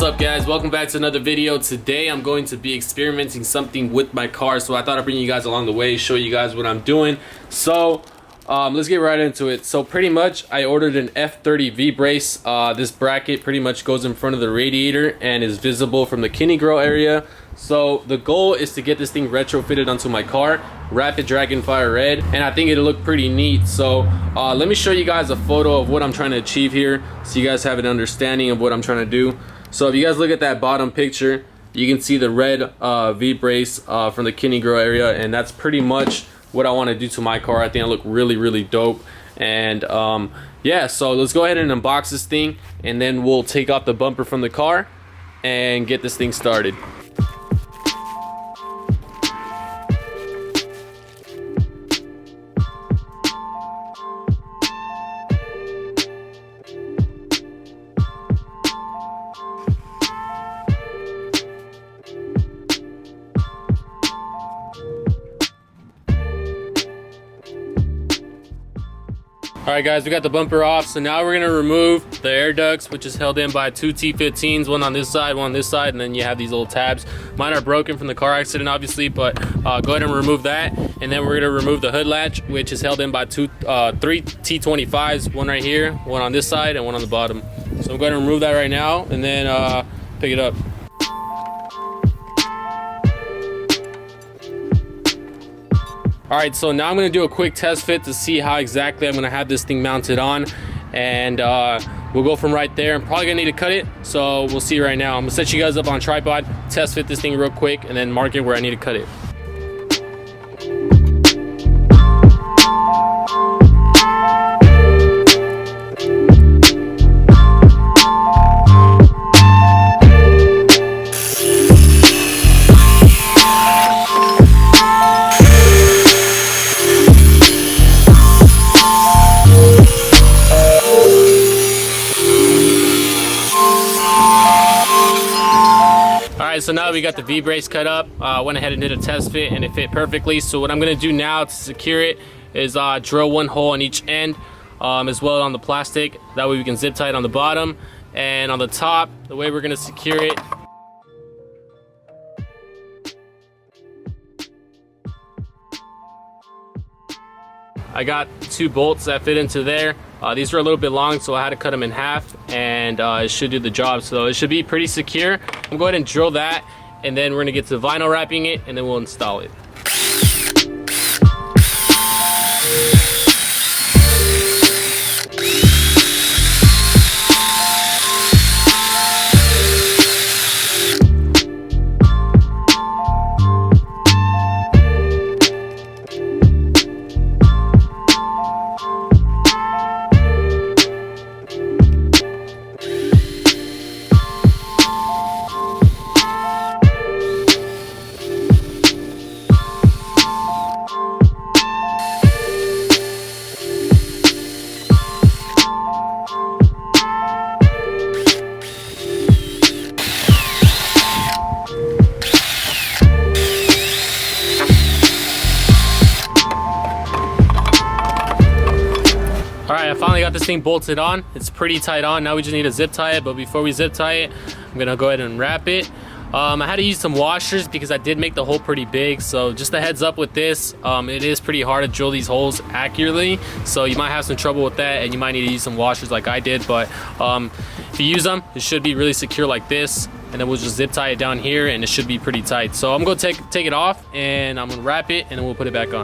What's up guys, welcome back to another video. Today I'm going to be experimenting something with my car, so I thought I'd bring you guys along the way, show you guys what I'm doing. So let's get right into it. So pretty much I ordered an F30 V-Brace. This bracket pretty much goes in front of the radiator and is visible from the kidney grill area. So the goal is to get this thing retrofitted onto my car, Rapid Dragon Fire Red, and I think it'll look pretty neat. So let me show you guys a photo of what I'm trying to achieve here so you guys have an understanding of what I'm trying to do. So if you guys look at that bottom picture, you can see the red V-Brace from the kidney grill area, and that's pretty much what I want to do to my car. I think I look really dope. And yeah, so let's go ahead and unbox this thing, and then we'll take off the bumper from the car and get this thing started. Alright guys, we got the bumper off, so now we're going to remove the air ducts, which is held in by two T15s, one on this side, one on this side, and then you have these little tabs. Mine are broken from the car accident obviously, but go ahead and remove that. And then we're going to remove the hood latch, which is held in by three T25s, one right here, one on this side, and one on the bottom. So I'm going to remove that right now, and then pick it up. Alright, so now I'm going to do a quick test fit to see how exactly I'm going to have this thing mounted on, and we'll go from right there. I'm probably going to need to cut it, so we'll see right now. I'm going to set you guys up on tripod, test fit this thing real quick, and then mark it where I need to cut it. Alright, so now we got the V-Brace cut up. Went ahead and did a test fit, and it fit perfectly. So what I'm going to do now to secure it is drill one hole on each end, as well on the plastic. That way we can zip tie it on the bottom. And on the top, the way we're going to secure it, I got two bolts that fit into there. These are a little bit long, so I had to cut them in half, and it should do the job. So it should be pretty secure. I'm going to go ahead and drill that, and then we're going to get to vinyl wrapping it, and then we'll install it. Alright, I finally got this thing bolted on. It's pretty tight on. Now we just need to zip tie it, but before we zip tie it, I'm gonna go ahead and wrap it. I had to use some washers because I did make the hole pretty big, so just a heads up with this, it is pretty hard to drill these holes accurately, so you might have some trouble with that, and you might need to use some washers like I did, but if you use them, it should be really secure like this, and then we'll just zip tie it down here, and it should be pretty tight. So I'm gonna take it off, and I'm gonna wrap it, and then we'll put it back on.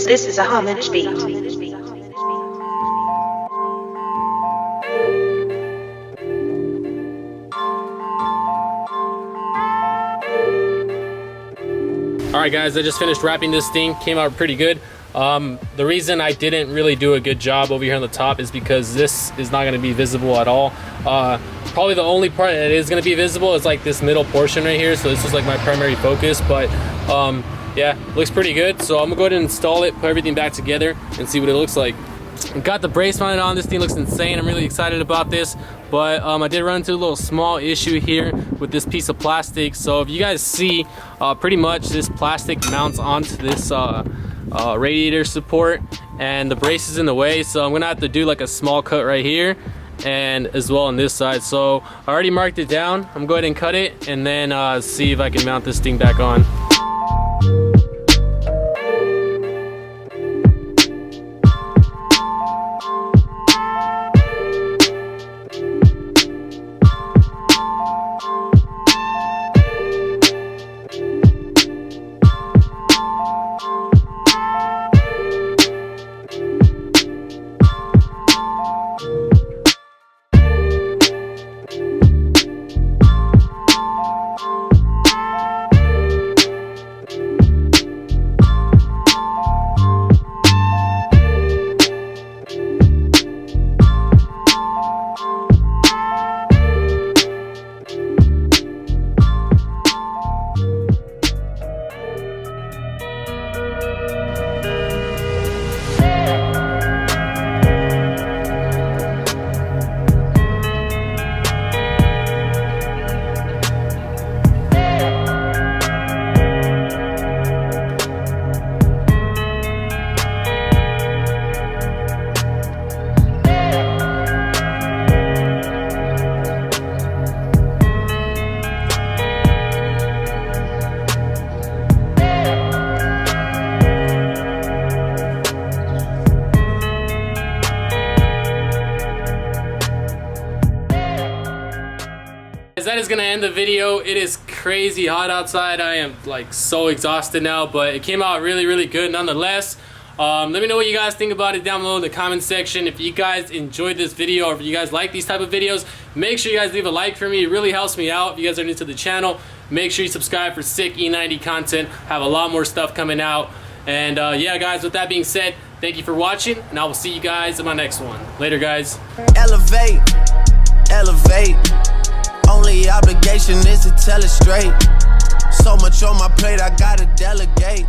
This is a homage beat. Alright guys, I just finished wrapping this thing. Came out pretty good. The reason I didn't really do a good job over here on the top is because this is not going to be visible at all. Probably the only part that is going to be visible is like this middle portion right here, so this is like my primary focus. But yeah, looks pretty good. So I'm gonna go ahead and install it, put everything back together, and see what it looks like. Got the brace mounted on. This thing looks insane. I'm really excited about this, but I did run into a little small issue here with this piece of plastic. So if you guys see, pretty much this plastic mounts onto this radiator support, and the brace is in the way, so I'm gonna have to do like a small cut right here and as well on this side. So I already marked it down. I'm gonna go ahead and cut it and then see if I can mount this thing back on. That is gonna end the video. It is crazy hot outside. I am like so exhausted now, but it came out really good nonetheless. Let me know what you guys think about it down below in the comment section. If you guys enjoyed this video, or if you guys like these type of videos, make sure you guys leave a like for me. It really helps me out. If you guys are new to the channel, make sure you subscribe for sick E90 content. Have a lot more stuff coming out. And yeah guys, with that being said, thank you for watching, and I will see you guys in my next one. Later guys. Elevate, elevate. Only obligation is to tell it straight. So much on my plate, I gotta delegate.